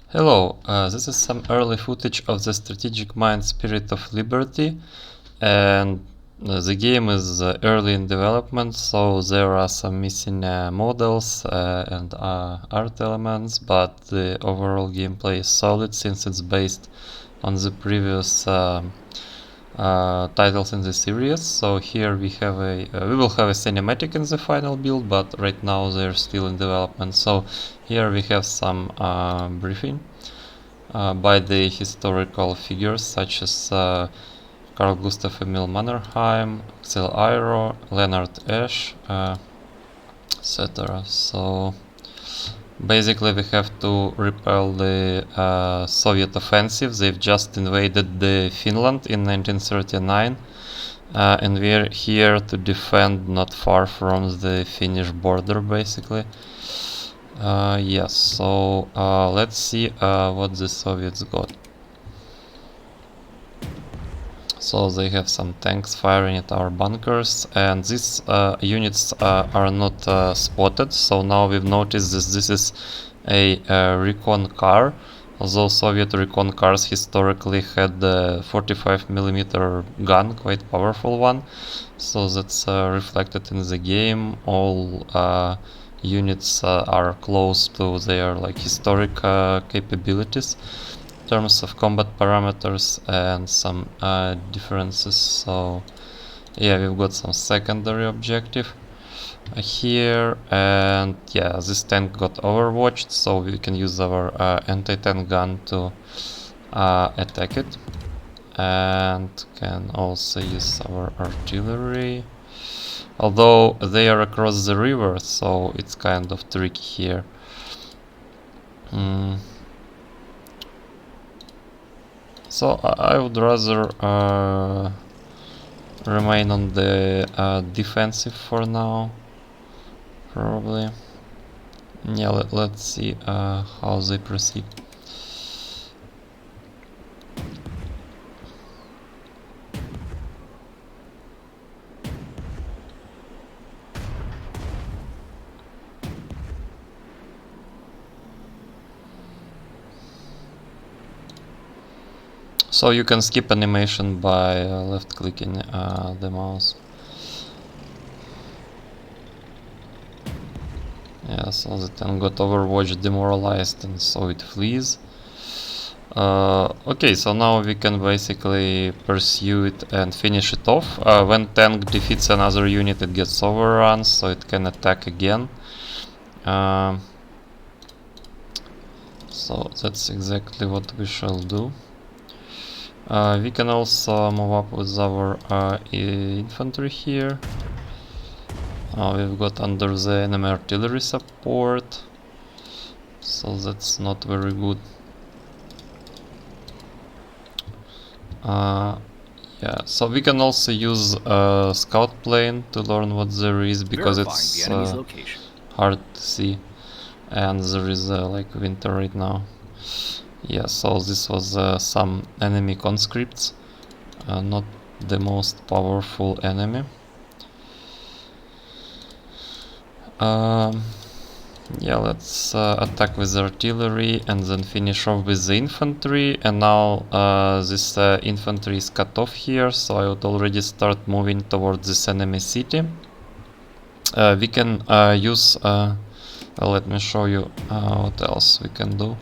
Hello, this is some early footage of the Strategic Mind Spirit of Liberty, and the game is early in development, so there are some missing models and art elements, but the overall gameplay is solid since it's based on the previous titles in the series. So here we have we will have a cinematic in the final build, but right now they're still in development. So here we have some briefing by the historical figures such as Carl Gustav Emil Mannerheim, Axel Iro, Leonard Esch, etc. So basically we have to repel the Soviet offensive. They've just invaded the Finland in 1939, and we're here to defend not far from the Finnish border basically. Yes, so let's see what the Soviets got. So they have some tanks firing at our bunkers, and these units are not spotted. So now we've noticed this is a recon car, although Soviet recon cars historically had a 45mm gun, quite powerful one. So that's reflected in the game. All units are close to their historic capabilities terms of combat parameters and some differences. So yeah, we've got some secondary objective here, and yeah, this tank got overwatched, so we can use our anti-tank gun to attack it, and can also use our artillery, although they are across the river, so it's kind of tricky here. So I would rather remain on the defensive for now, probably. Yeah, let's see how they proceed. So you can skip animation by left clicking the mouse. Yeah, so the tank got overwatched, demoralized, and so it flees. Okay, so now we can basically pursue it and finish it off. When tank defeats another unit, it gets overrun, so it can attack again. So that's exactly what we shall do. We can also move up with our infantry here. We've got under the enemy artillery support, so that's not very good. Yeah, so we can also use a scout plane to learn what there is, because it's hard to see, and there is like winter right now. Yeah, so this was some enemy conscripts, not the most powerful enemy. Yeah, let's attack with artillery and then finish off with the infantry. And now this infantry is cut off here, so I would already start moving towards this enemy city. We can use... let me show you what else we can do.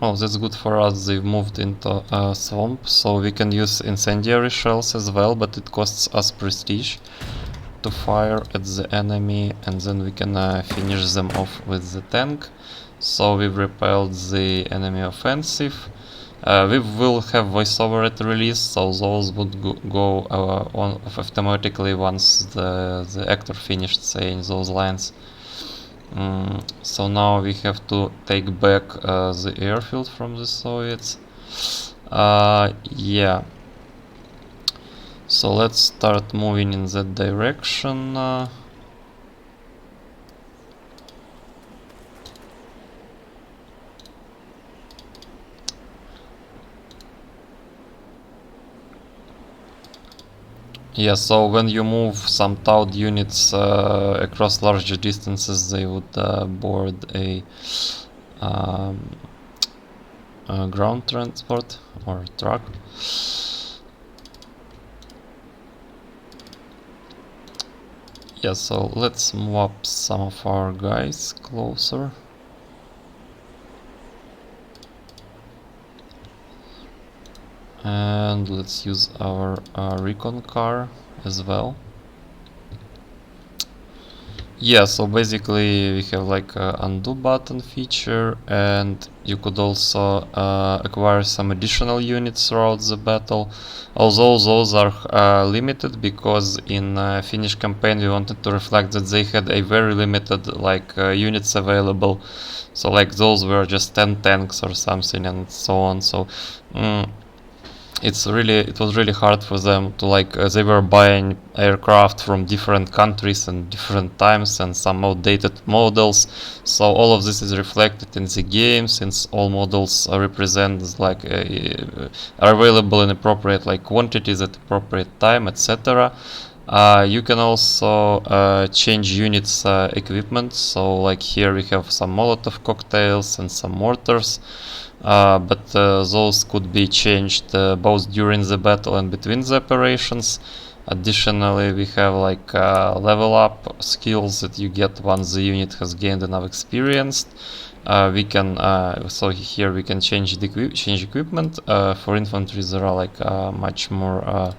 Oh, that's good for us, they've moved into a swamp, so we can use incendiary shells as well, but it costs us prestige to fire at the enemy, and then we can finish them off with the tank. So we've repelled the enemy offensive. We will have voiceover at release, so those would go on automatically once the actor finished saying those lines. So now we have to take back the airfield from the Soviets. Yeah. So let's start moving in that direction. Yeah, so when you move some towed units across larger distances, they would board um, a ground transport or truck. Yeah, so let's move up some of our guys closer. And let's use our recon car as well. Yeah, so basically we have like a undo button feature, and you could also acquire some additional units throughout the battle, although those are limited because in Finnish campaign we wanted to reflect that they had a very limited like units available, so like those were just 10 tanks or something and so on. So it was really hard for them to like they were buying aircraft from different countries and different times and some outdated models, so all of this is reflected in the game since all models represent like are available in appropriate like quantities at appropriate time, etc. You can also change units equipment, so like here we have some Molotov cocktails and some mortars, but those could be changed both during the battle and between the operations. Additionally, we have like level up skills that you get once the unit has gained enough experience. We can so here we can change equipment. For infantry there are like much more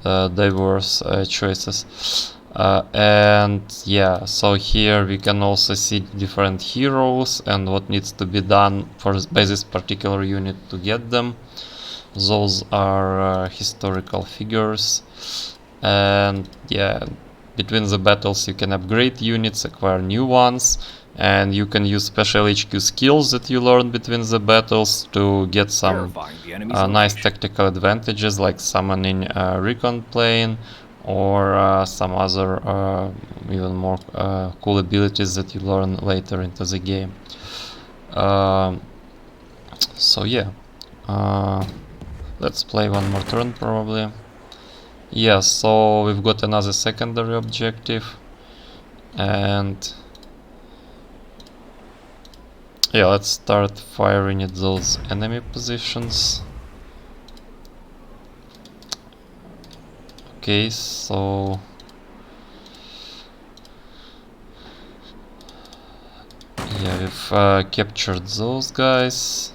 diverse choices. And yeah, so here we can also see different heroes and what needs to be done by this particular unit to get them. Those are historical figures, and yeah, between the battles you can upgrade units, acquire new ones, and you can use special HQ skills that you learn between the battles to get some nice tactical advantages, like summoning a recon plane or some other even more cool abilities that you learn later into the game. So yeah, let's play one more turn probably. Yeah, so we've got another secondary objective, and yeah, let's start firing at those enemy positions. Okay, so yeah, we've captured those guys.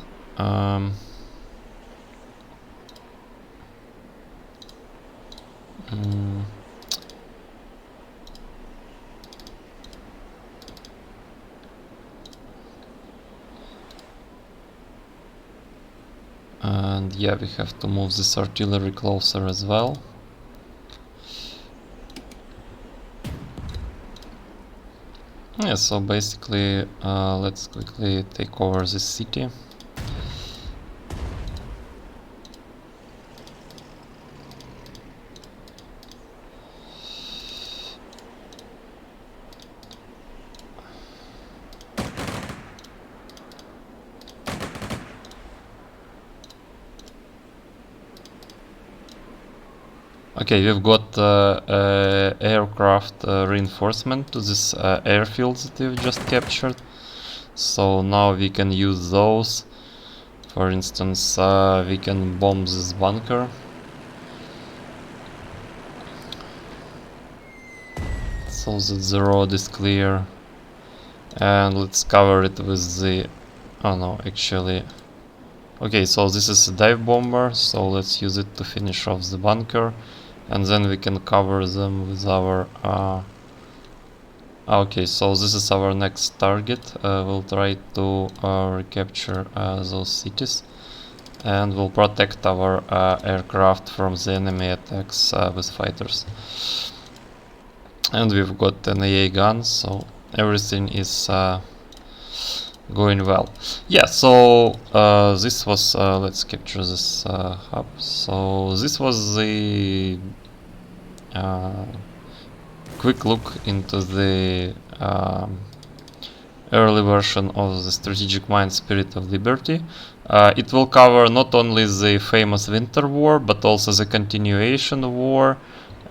And yeah, we have to move this artillery closer as well. Yeah, so basically let's quickly take over this city. Okay, we've got aircraft reinforcement to this airfield that we've just captured. So now we can use those. For instance, we can bomb this bunker. So that the road is clear. And let's cover it with the... oh no, actually... okay, so this is a dive bomber, so let's use it to finish off the bunker. And then we can cover them with our... okay, so this is our next target. We'll try to recapture those cities. And we'll protect our aircraft from the enemy attacks with fighters. And we've got an AA gun, so everything is going well. Yeah, so this was let's capture this hub. So this was the quick look into the early version of the strategic mind Spirit of Liberty. It will cover not only the famous Winter War, but also the continuation war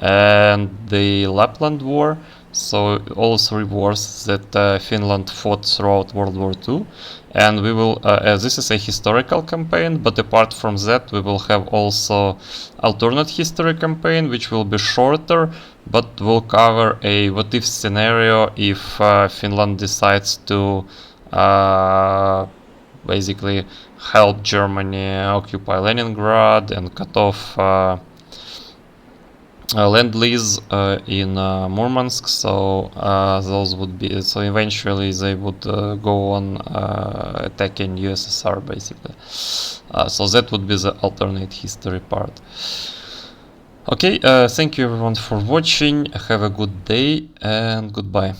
and the Lapland War. So all three wars that Finland fought throughout World War II. And we will, this is a historical campaign, but apart from that, we will have also alternate history campaign, which will be shorter, but will cover a what-if scenario if Finland decides to basically help Germany occupy Leningrad and cut off Lend-Lease in Murmansk, so those would be, so eventually they would go on attacking USSR basically. So that would be the alternate history part. Okay, thank you everyone for watching, have a good day and goodbye.